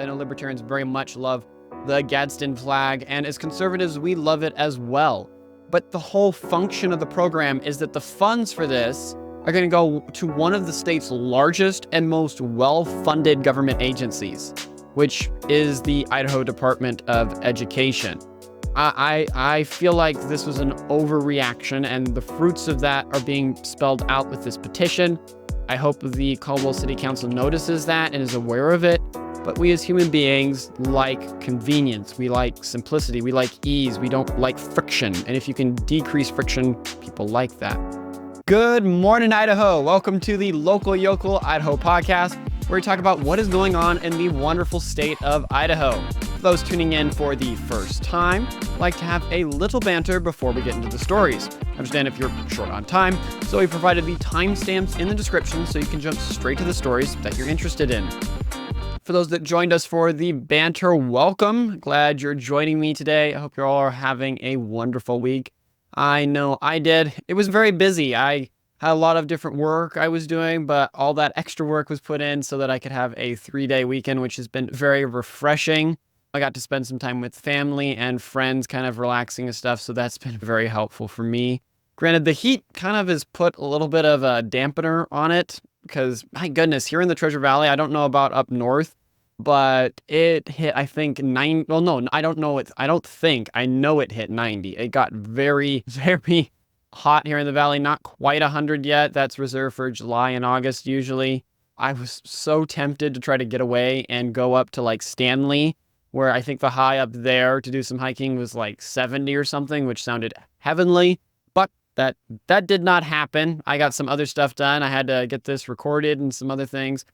I know libertarians very much love the Gadsden flag, and as conservatives, we love it as well. But the whole function of the program is that the funds for this are going to go to one of the state's largest and most well-funded government agencies, which is the Idaho Department of Education. I feel like this was an overreaction, and the fruits of that are being spelled out with this petition. I hope the Caldwell City Council notices that and is aware of it. But we as human beings like convenience, we like simplicity, we like ease, we don't like friction. And if you can decrease friction, people like that. Good morning, Idaho. Welcome to the Local Yokel Idaho podcast, where we talk about what is going on in the wonderful state of Idaho. For those tuning in for the first time, I'd like to have a little banter before we get into the stories. Understand if you're short on time, so we provided the timestamps in the description so you can jump straight to the stories that you're interested in. For those that joined us for the banter, welcome. Glad you're joining me today. I hope you all are having a wonderful week. I know I did. It was very busy. I had a lot of different work I was doing, but all that extra work was put in so that I could have a 3-day weekend, which has been very refreshing. I got to spend some time with family and friends, kind of relaxing and stuff, so that's been very helpful for me. Granted, the heat kind of has put a little bit of a dampener on it, because my goodness, here in the Treasure Valley, I don't know about up north, but it hit, I think, 9. Well, no, I don't know. I know it hit 90. It got very, very hot here in the valley. Not quite 100 yet. That's reserved for July and August usually. I was so tempted to try to get away and go up to like Stanley, where I think the high up there to do some hiking was like 70 or something, which sounded heavenly. But that did not happen. I got some other stuff done. I had to get this recorded and some other things.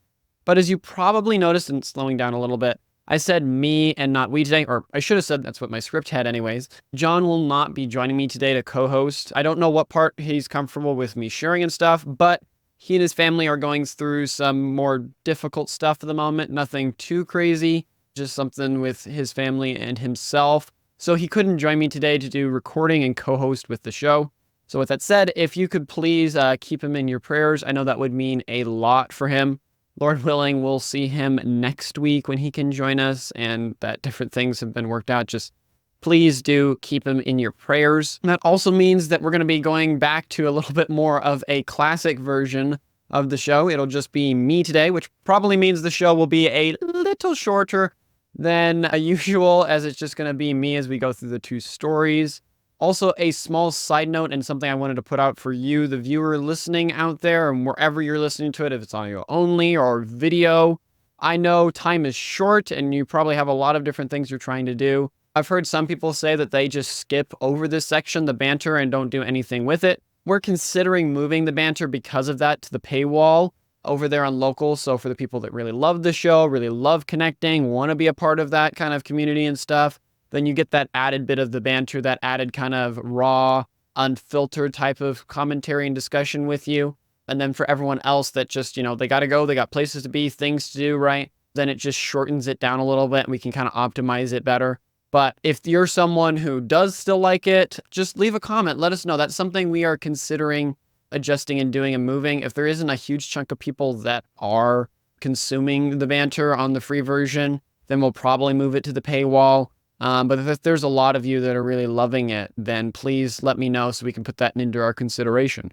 But as you probably noticed, and slowing down a little bit, I said me and not we today, or I should have said that's what my script had anyways. John will not be joining me today to co-host. I don't know what part he's comfortable with me sharing and stuff, but he and his family are going through some more difficult stuff at the moment. Nothing too crazy, just something with his family and himself. So he couldn't join me today to do recording and co-host with the show. So with that said, if you could please keep him in your prayers, I know that would mean a lot for him. Lord willing, we'll see him next week when he can join us, and that different things have been worked out. Just please do keep him in your prayers. And that also means that we're going to be going back to a little bit more of a classic version of the show. It'll just be me today, which probably means the show will be a little shorter than usual, as it's just going to be me as we go through the two stories. Also, a small side note and something I wanted to put out for you, the viewer listening out there, and wherever you're listening to it, if it's audio only or video. I know time is short and you probably have a lot of different things you're trying to do. I've heard some people say that they just skip over this section, the banter, and don't do anything with it. We're considering moving the banter because of that to the paywall over there on local. So for the people that really love the show, really love connecting, want to be a part of that kind of community and stuff, then you get that added bit of the banter, that added kind of raw, unfiltered type of commentary and discussion with you. And then for everyone else that just, they got to go, they got places to be, things to do, right? Then it just shortens it down a little bit and we can kind of optimize it better. But if you're someone who does still like it, just leave a comment. Let us know. That's something we are considering adjusting and doing and moving. If there isn't a huge chunk of people that are consuming the banter on the free version, then we'll probably move it to the paywall. But if there's a lot of you that are really loving it, then please let me know so we can put that into our consideration.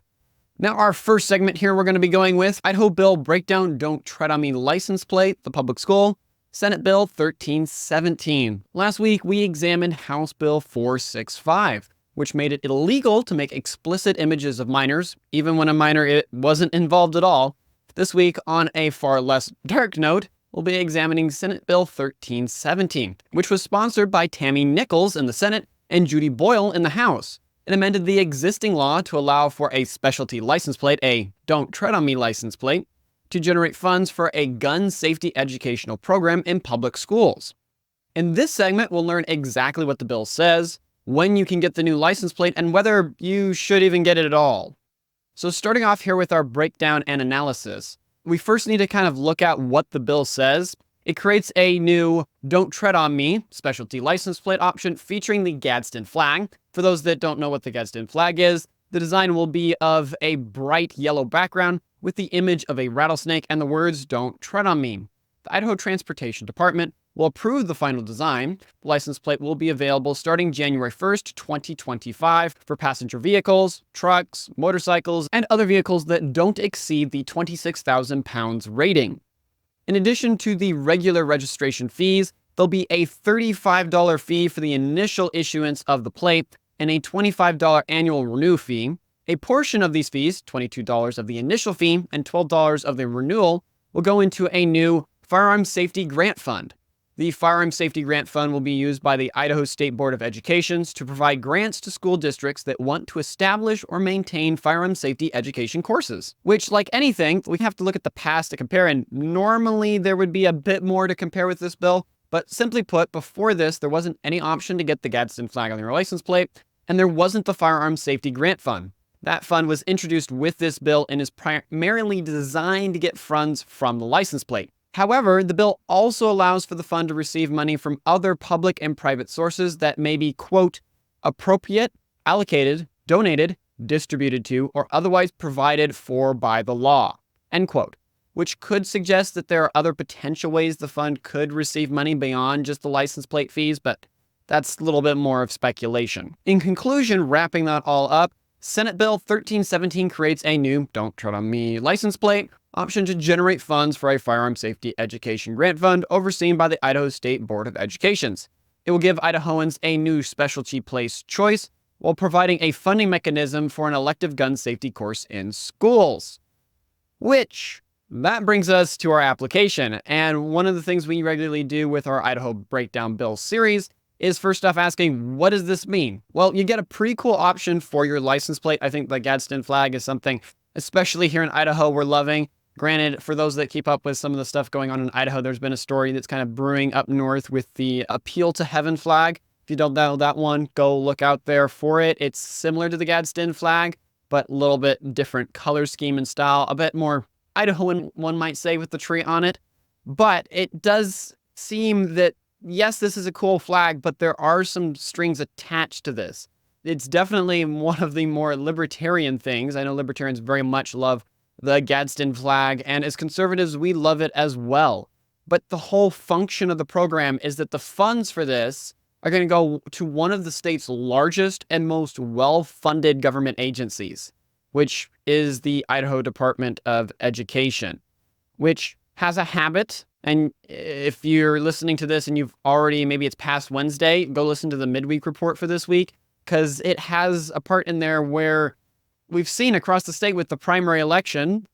Now, our first segment here, we're going to be going with Idaho Bill Breakdown Don't Tread on Me license plate, the public school, Senate Bill 1317. Last week, we examined House Bill 465, which made it illegal to make explicit images of minors, even when a minor wasn't involved at all. This week, on a far less dark note, we'll be examining Senate Bill 1317, which was sponsored by Tammy Nichols in the Senate and Judy Boyle in the House. It amended the existing law to allow for a specialty license plate, a Don't Tread on Me license plate, to generate funds for a gun safety educational program in public schools. In this segment, we'll learn exactly what the bill says, when you can get the new license plate, and whether you should even get it at all. So starting off here with our breakdown and analysis, we first need to kind of look at what the bill says. It creates a new Don't Tread on Me specialty license plate option featuring the Gadsden flag. For those that don't know what the Gadsden flag is, the design will be of a bright yellow background with the image of a rattlesnake and the words "Don't Tread on Me." The Idaho Transportation Department will approve the final design, the license plate will be available starting January 1st, 2025 for passenger vehicles, trucks, motorcycles, and other vehicles that don't exceed the 26,000 pounds rating. In addition to the regular registration fees, there'll be a $35 fee for the initial issuance of the plate and a $25 annual renew fee. A portion of these fees, $22 of the initial fee and $12 of the renewal, will go into a new Firearm Safety Grant Fund. The Firearm Safety Grant Fund will be used by the Idaho State Board of Education to provide grants to school districts that want to establish or maintain firearm safety education courses. Which, like anything, we have to look at the past to compare, and normally there would be a bit more to compare with this bill, but simply put, before this, there wasn't any option to get the Gadsden flag on your license plate, and there wasn't the Firearm Safety Grant Fund. That fund was introduced with this bill and is primarily designed to get funds from the license plate. However, the bill also allows for the fund to receive money from other public and private sources that may be, quote, appropriate, allocated, donated, distributed to, or otherwise provided for by the law, end quote, which could suggest that there are other potential ways the fund could receive money beyond just the license plate fees, but that's a little bit more of speculation. In conclusion, wrapping that all up, Senate Bill 1317 creates a new Don't Tread on Me license plate option to generate funds for a firearm safety education grant fund overseen by the Idaho State Board of Education. It will give Idahoans a new specialty place choice while providing a funding mechanism for an elective gun safety course in schools. That brings us to our application. And one of the things we regularly do with our Idaho Breakdown Bill series is first off asking, what does this mean? Well, you get a pretty cool option for your license plate. I think the Gadsden flag is something, especially here in Idaho, we're loving. Granted, for those that keep up with some of the stuff going on in Idaho, there's been a story that's kind of brewing up north with the Appeal to Heaven flag. If you don't know that one, go look out there for it. It's similar to the Gadsden flag, but a little bit different color scheme and style, a bit more Idahoan, one might say, with the tree on it. But it does seem that, yes, this is a cool flag, but there are some strings attached to this. It's definitely one of the more libertarian things. I know libertarians very much love the Gadsden flag, and as conservatives, we love it as well. But the whole function of the program is that the funds for this are going to go to one of the state's largest and most well-funded government agencies, which is the Idaho Department of Education, which has a habit. And if you're listening to this and you've already, maybe it's past Wednesday, go listen to the midweek report for this week, because it has a part in there where we've seen across the state with the primary election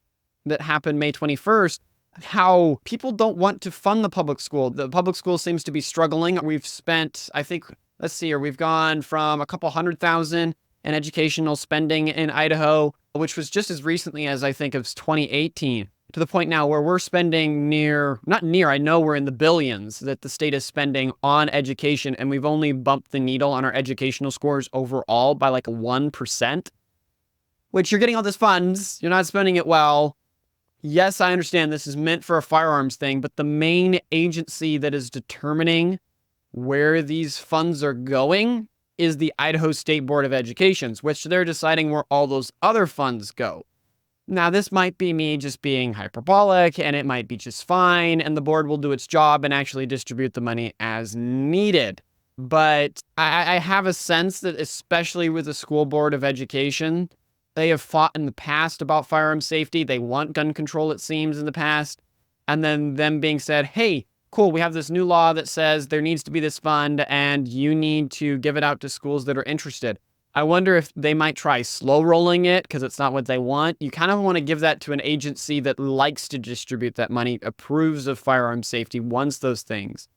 that happened May 21st, how people don't want to fund the public school. The public school seems to be struggling. We've spent, I think, we've gone from a couple $100,000 in educational spending in Idaho, which was just as recently as I think of 2018, to the point now where we're spending I know we're in the billions that the state is spending on education, and we've only bumped the needle on our educational scores overall by like 1%, which you're getting all this funds, you're not spending it well. Yes, I understand this is meant for a firearms thing, but the main agency that is determining where these funds are going is the Idaho State Board of Education, which they're deciding where all those other funds go. Now, this might be me just being hyperbolic, and it might be just fine, and the board will do its job and actually distribute the money as needed. But I have a sense that, especially with the School Board of Education, they have fought in the past about firearm safety. They want gun control, it seems, in the past. And then them being said, hey, cool, we have this new law that says there needs to be this fund, and you need to give it out to schools that are interested. I wonder if they might try slow rolling it because it's not what they want. You kind of want to give that to an agency that likes to distribute that money, approves of firearm safety, wants those things.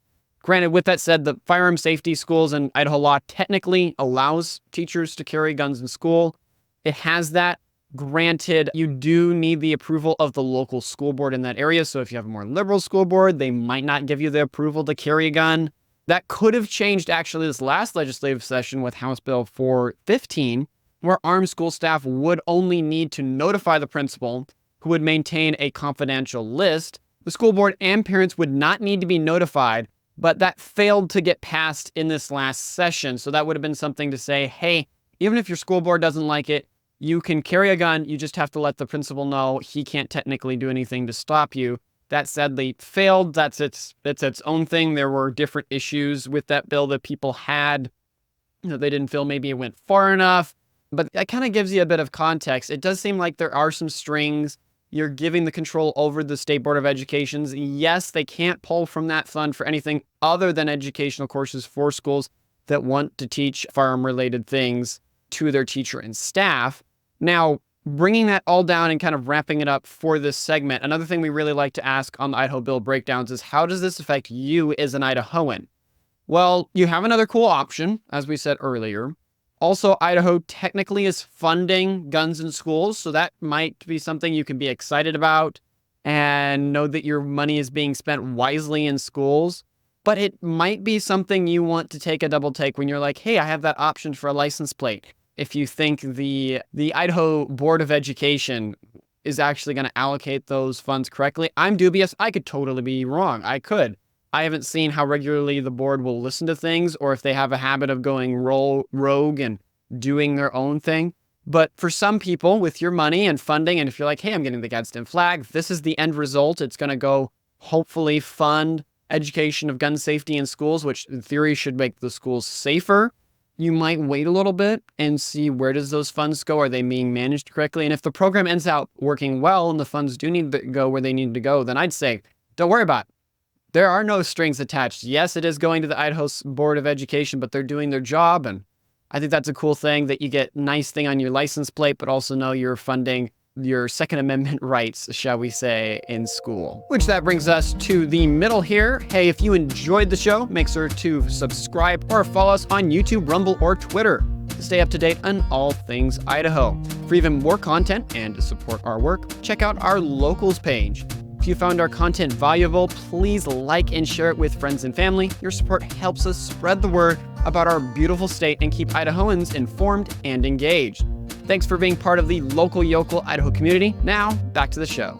Granted, with that said, the firearm safety schools in Idaho law technically allows teachers to carry guns in school. It has that. Granted, you do need the approval of the local school board in that area. So if you have a more liberal school board, they might not give you the approval to carry a gun. That could have changed actually this last legislative session with House Bill 415, where armed school staff would only need to notify the principal, who would maintain a confidential list. The school board and parents would not need to be notified, but that failed to get passed in this last session. So that would have been something to say, hey, even if your school board doesn't like it, you can carry a gun. You just have to let the principal know. He can't technically do anything to stop you. That sadly failed. That's its own thing. There were different issues with that bill that people had. They didn't feel maybe it went far enough. But that kind of gives you a bit of context. It does seem like there are some strings. You're giving the control over the State Board of Education's. Yes, they can't pull from that fund for anything other than educational courses for schools that want to teach firearm-related things to their teacher and staff. Now, bringing that all down and kind of wrapping it up for this segment, another thing we really like to ask on the Idaho Bill breakdowns is, how does this affect you as an Idahoan? Well, you have another cool option, as we said earlier. Also, Idaho technically is funding guns in schools, so that might be something you can be excited about and know that your money is being spent wisely in schools. But it might be something you want to take a double take when you're like, hey, I have that option for a license plate. If you think the Idaho Board of Education is actually going to allocate those funds correctly, I'm dubious. I could totally be wrong. I could. I haven't seen how regularly the board will listen to things or if they have a habit of going rogue and doing their own thing. But for some people with your money and funding, and if you're like, hey, I'm getting the Gadsden flag, this is the end result. It's going to go hopefully fund education of gun safety in schools, which in theory should make the schools safer. You might wait a little bit and see, where does those funds go? Are they being managed correctly? And if the program ends out working well and the funds do need to go where they need to go, then I'd say, don't worry about it. There are no strings attached. Yes, it is going to the Idaho Board of Education, but they're doing their job. And I think that's a cool thing, that you get nice thing on your license plate, but also know you're funding your Second Amendment rights, shall we say, in school. Which that brings us to the middle here. Hey, if you enjoyed the show, make sure to subscribe or follow us on YouTube, Rumble, or Twitter to stay up to date on all things Idaho. For even more content and to support our work, check out our locals page. If you found our content valuable, please like and share it with friends and family. Your support helps us spread the word about our beautiful state and keep Idahoans informed and engaged. Thanks for being part of the local yokel Idaho community. Now, back to the show.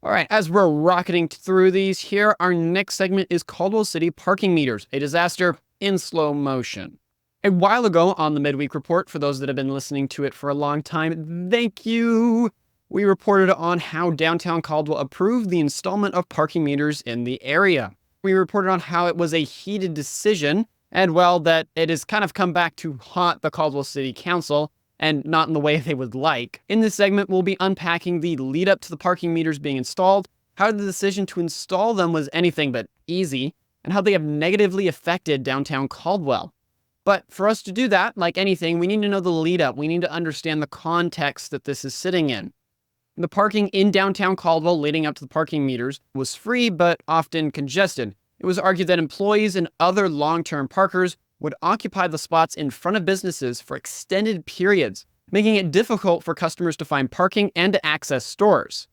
All right, as we're rocketing through these here, our next segment is Caldwell City parking meters, a disaster in slow motion. A while ago on the midweek report, for those that have been listening to it for a long time, thank you. We reported on how downtown Caldwell approved the installment of parking meters in the area. We reported on how it was a heated decision, and well, that it has kind of come back to haunt the Caldwell City Council, and not in the way they would like. In this segment, we'll be unpacking the lead up to the parking meters being installed, how the decision to install them was anything but easy, and how they have negatively affected downtown Caldwell. But for us to do that, like anything, we need to know the lead up. We need to understand the context that this is sitting in. The parking in downtown Caldwell leading up to the parking meters was free, but often congested. It was argued that employees and other long-term parkers would occupy the spots in front of businesses for extended periods, making it difficult for customers to find parking and to access stores.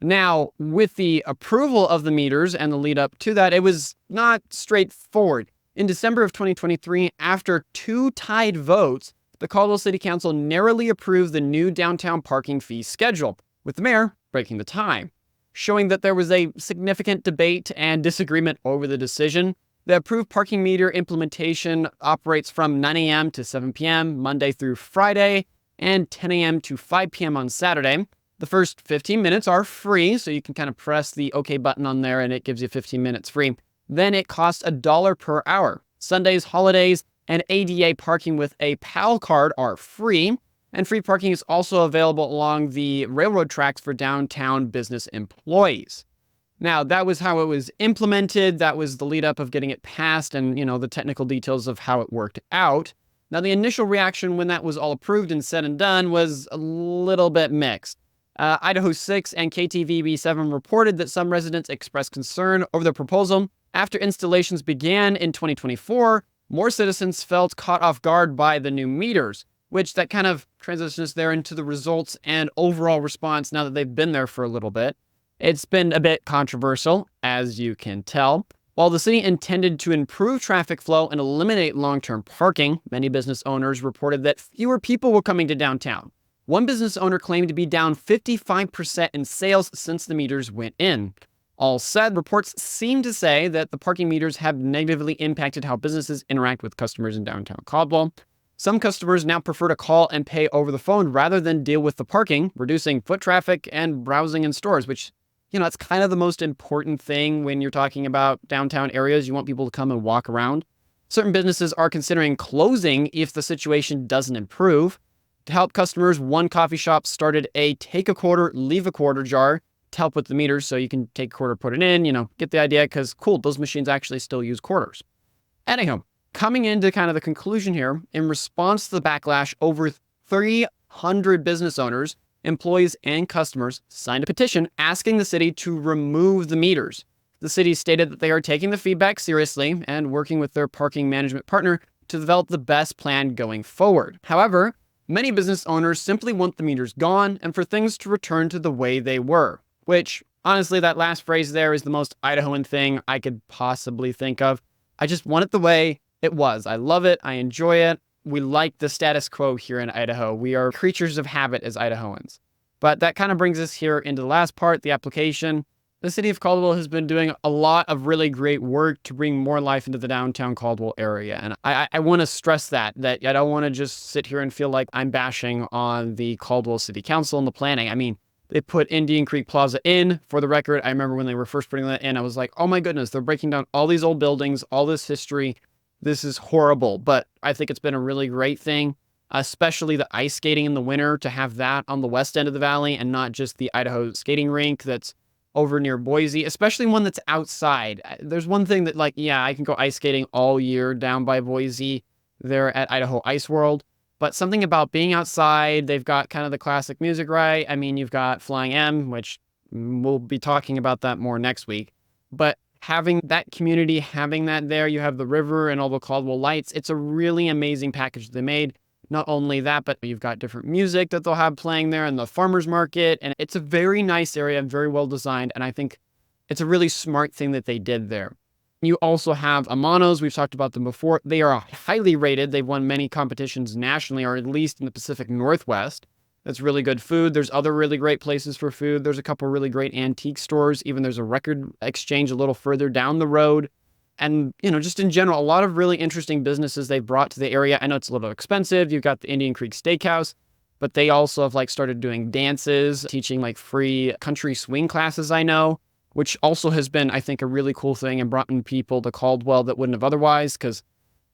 Now, with the approval of the meters and the lead up to that, it was not straightforward. In December of 2023, after 2 tied votes, the Caldwell City Council narrowly approved the new downtown parking fee schedule, with the mayor breaking the tie, showing that there was a significant debate and disagreement over the decision. The approved parking meter implementation operates from 9 a.m. to 7 p.m. Monday through Friday, and 10 a.m. to 5 p.m. on Saturday. The first 15 minutes are free, so you can kind of press the OK button on there and it gives you 15 minutes free. Then it costs $1 per hour. Sundays, holidays, and ADA parking with a PAL card are free. And free parking is also available along the railroad tracks for downtown business employees. Now, that was how it was implemented. That was the lead up of getting it passed and, the technical details of how it worked out. Now, the initial reaction when that was all approved and said and done was a little bit mixed. Idaho 6 and KTVB 7 reported that some residents expressed concern over the proposal. After installations began in 2024, more citizens felt caught off guard by the new meters, which that kind of transitions there into the results and overall response now that they've been there for a little bit. It's been a bit controversial, as you can tell. While the city intended to improve traffic flow and eliminate long-term parking, many business owners reported that fewer people were coming to downtown. One business owner claimed to be down 55% in sales since the meters went in. All said, reports seem to say that the parking meters have negatively impacted how businesses interact with customers in downtown Caldwell. Some customers now prefer to call and pay over the phone rather than deal with the parking, reducing foot traffic and browsing in stores, which, It's kind of the most important thing when you're talking about downtown areas. You want people to come and walk around. Certain businesses are considering closing if the situation doesn't improve. To help customers, one coffee shop started a take a quarter, leave a quarter jar to help with the meters. So you can take a quarter, put it in, get the idea, because cool, those machines actually still use quarters. Anyhow, coming into kind of the conclusion here, in response to the backlash, over 300 business owners, employees, and customers signed a petition asking the city to remove the meters. The city stated that they are taking the feedback seriously and working with their parking management partner to develop the best plan going forward. However, many business owners simply want the meters gone and for things to return to the way they were, which, honestly, that last phrase there is the most Idahoan thing I could possibly think of. I just want it the way it was. I love it. I enjoy it. We like the status quo here in Idaho. We are creatures of habit as Idahoans. But that kind of brings us here into the last part, the application. The city of Caldwell has been doing a lot of really great work to bring more life into the downtown Caldwell area. And I want to stress that I don't want to just sit here and feel like I'm bashing on the Caldwell City Council and the planning. I mean, they put Indian Creek Plaza in. For the record, I remember when they were first putting that in, I was like, oh my goodness, they're breaking down all these old buildings, all this history. This is horrible. But I think it's been a really great thing, especially the ice skating in the winter, to have that on the west end of the valley and not just the Idaho skating rink that's over near Boise, especially one that's outside. There's one thing that, I can go ice skating all year down by Boise there at Idaho Ice World, but something about being outside, they've got kind of the classic music, right? I mean, you've got Flying M, which we'll be talking about that more next week, but having that community, having that there, you have the river and all the Caldwell lights. It's a really amazing package they made. Not only that, but you've got different music that they'll have playing there and the farmer's market. And it's a very nice area, very well designed. And I think it's a really smart thing that they did there. You also have Amanos. We've talked about them before. They are highly rated. They've won many competitions nationally, or at least in the Pacific Northwest. That's really good food. There's other really great places for food. There's a couple really great antique stores. Even there's a record exchange a little further down the road. And, just in general, a lot of really interesting businesses they've brought to the area. I know it's a little expensive. You've got the Indian Creek Steakhouse, but they also have started doing dances, teaching free country swing classes, I know, which also has been, I think, a really cool thing and brought in people to Caldwell that wouldn't have otherwise. Because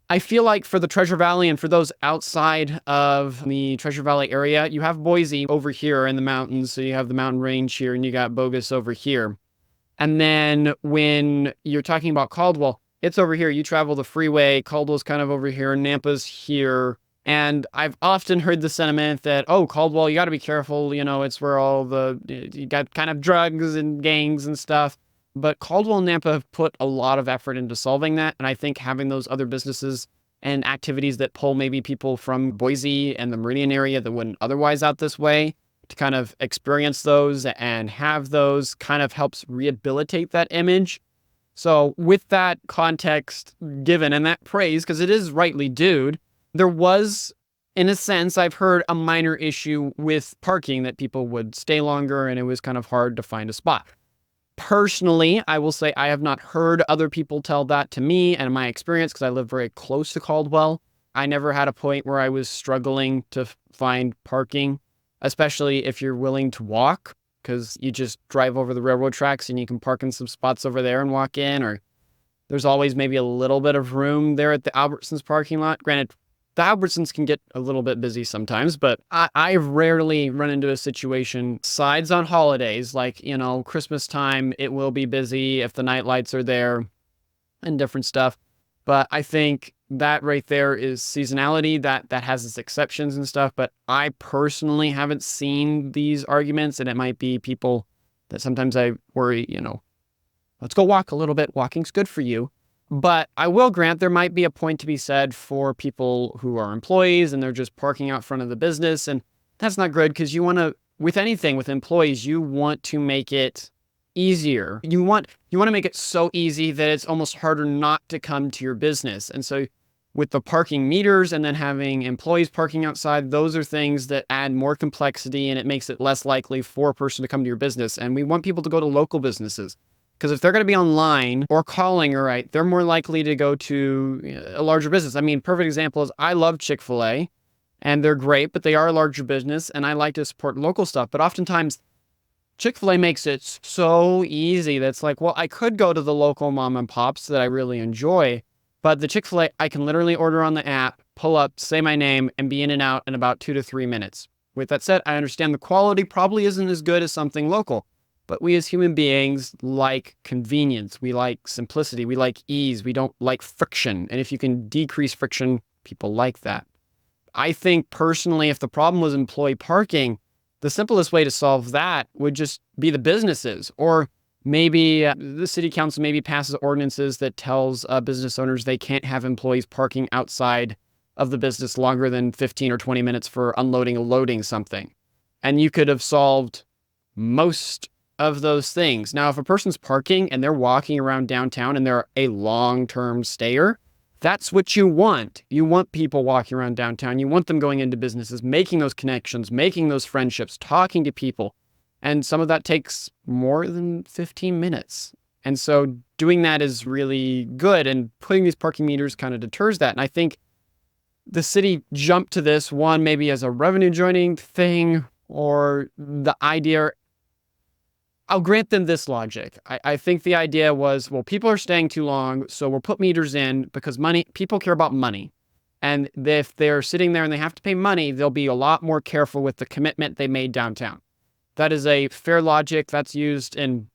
I feel like for the Treasure Valley and for those outside of the Treasure Valley area, you have Boise over here in the mountains. So you have the mountain range here and you got Bogus over here. And then when you're talking about Caldwell, it's over here. You travel the freeway. Caldwell's kind of over here. Nampa's here. And I've often heard the sentiment that, oh, Caldwell, you got to be careful. It's where you got kind of drugs and gangs and stuff. But Caldwell and Nampa have put a lot of effort into solving that. And I think having those other businesses and activities that pull maybe people from Boise and the Meridian area that wouldn't otherwise out this way, to kind of experience those and have those kind of helps rehabilitate that image. So with that context given and that praise, because it is rightly due, there was, in a sense, I've heard a minor issue with parking, that people would stay longer and it was kind of hard to find a spot. Personally, I will say I have not heard other people tell that to me, and in my experience, because I live very close to Caldwell, I never had a point where I was struggling to find parking, especially if you're willing to walk, because you just drive over the railroad tracks and you can park in some spots over there and walk in, or there's always maybe a little bit of room there at the Albertsons parking lot. Granted, the Albertsons can get a little bit busy sometimes, but I've rarely run into a situation, sides on holidays, Christmas time, it will be busy if the night lights are there and different stuff. But I think that right there is seasonality, that has its exceptions and stuff. But I personally haven't seen these arguments, and it might be people that sometimes I worry, let's go walk a little bit. Walking's good for you. But I will grant there might be a point to be said for people who are employees and they're just parking out front of the business. And that's not good, because you want to, with anything with employees, you want to make it easier. You want to make it so easy that it's almost harder not to come to your business. And so with the parking meters and then having employees parking outside, those are things that add more complexity, and it makes it less likely for a person to come to your business. And we want people to go to local businesses, because if they're going to be online or calling, all right, they're more likely to go to a larger business. I mean, perfect example is I love Chick-fil-A, and they're great, but they are a larger business, and I like to support local stuff. But oftentimes, Chick-fil-A makes it so easy. That's like, well, I could go to the local mom and pops that I really enjoy, but the Chick-fil-A, I can literally order on the app, pull up, say my name, and be in and out in about 2 to 3 minutes. With that said, I understand the quality probably isn't as good as something local, but we as human beings like convenience. We like simplicity. We like ease. We don't like friction. And if you can decrease friction, people like that. I think personally, if the problem was employee parking, the simplest way to solve that would just be the businesses, or maybe the city council maybe passes ordinances that tells business owners they can't have employees parking outside of the business longer than 15 or 20 minutes for unloading or loading something. And you could have solved most of those things. Now, if a person's parking and they're walking around downtown and they're a long-term stayer, that's what you want. You want people walking around downtown. You want them going into businesses, making those connections, making those friendships, talking to people. And some of that takes more than 15 minutes. And so doing that is really good. And putting these parking meters kind of deters that. And I think the city jumped to this one, maybe as a revenue joining thing, or the idea. I'll grant them this logic. I think the idea was, well, people are staying too long, so we'll put meters in because people care about money. And if they're sitting there and they have to pay money, they'll be a lot more careful with the commitment they made downtown. That is a fair logic that's used in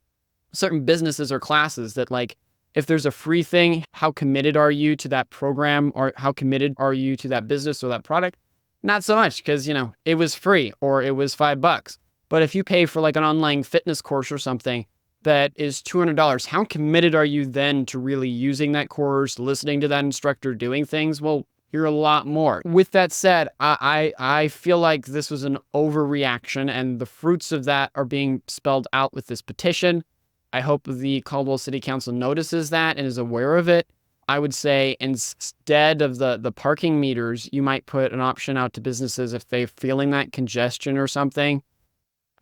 certain businesses or classes that, like, if there's a free thing, how committed are you to that program, or how committed are you to that business or that product? Not so much, because, it was free or it was $5. But if you pay for like an online fitness course or something that is $200, how committed are you then to really using that course, listening to that instructor, doing things? Well, you're a lot more. With that said, I feel like this was an overreaction, and the fruits of that are being spelled out with this petition. I hope the Caldwell City Council notices that and is aware of it. I would say instead of the parking meters, you might put an option out to businesses if they're feeling that congestion or something.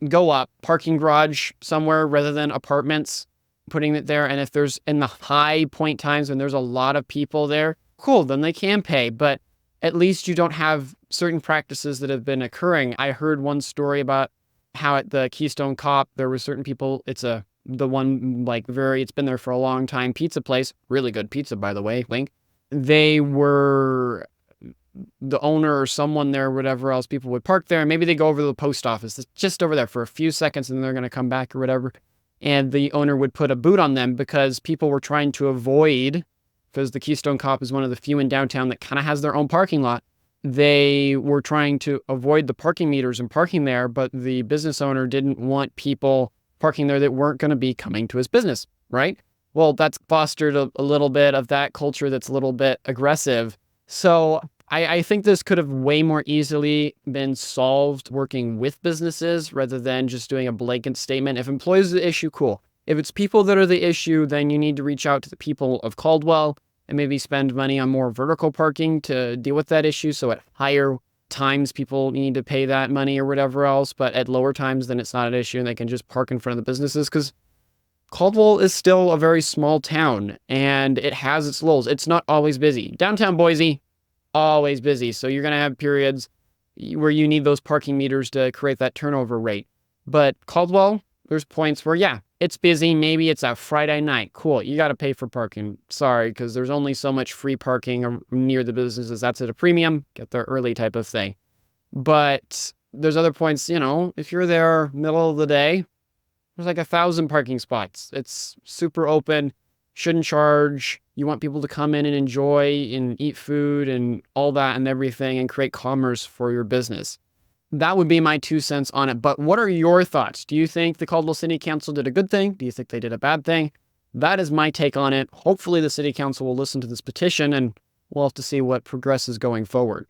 Go up parking garage somewhere rather than apartments, putting it there. And if there's in the high point times when there's a lot of people there, cool, then they can pay. But at least you don't have certain practices that have been occurring. I heard one story about how at the Keystone Cop, there were certain people, it's been there for a long time pizza place, really good pizza, by the way, link. They were the owner or someone there, whatever else, people would park there, and maybe they go over to the post office. It's just over there for a few seconds, and then they're going to come back or whatever. And the owner would put a boot on them because people were trying to avoid, because the Keystone Cop is one of the few in downtown that kind of has their own parking lot. They were trying to avoid the parking meters and parking there, but the business owner didn't want people parking there that weren't going to be coming to his business, right? Well, that's fostered a little bit of that culture that's a little bit aggressive. So I think this could have way more easily been solved working with businesses rather than just doing a blanket statement. If employees are the issue, cool. If it's people that are the issue, then you need to reach out to the people of Caldwell and maybe spend money on more vertical parking to deal with that issue. So at higher times, people need to pay that money or whatever else. But at lower times, then it's not an issue and they can just park in front of the businesses, because Caldwell is still a very small town and it has its lulls. It's not always busy. Downtown Boise, always busy. So you're going to have periods where you need those parking meters to create that turnover rate. But Caldwell, there's points where, yeah, it's busy. Maybe it's a Friday night. Cool. You got to pay for parking. Sorry, because there's only so much free parking near the businesses. That's at a premium. Get there early type of thing. But there's other points, if you're there middle of the day, there's like 1,000 parking spots. It's super open. Shouldn't charge. You want people to come in and enjoy and eat food and all that and everything and create commerce for your business. That would be my 2 cents on it. But what are your thoughts? Do you think the Caldwell City Council did a good thing? Do you think they did a bad thing? That is my take on it. Hopefully the City Council will listen to this petition, and we'll have to see what progresses going forward.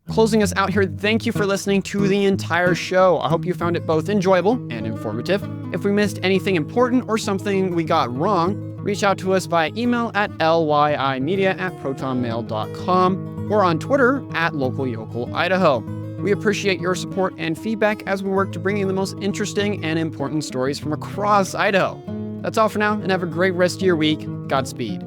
Closing us out here, thank you for listening to the entire show. I hope you found it both enjoyable and informative. If we missed anything important or something we got wrong, reach out to us via email at lyimedia@protonmail.com or on Twitter @LocalYokelIdaho. We appreciate your support and feedback as we work to bring you the most interesting and important stories from across Idaho. That's all for now, and have a great rest of your week. Godspeed.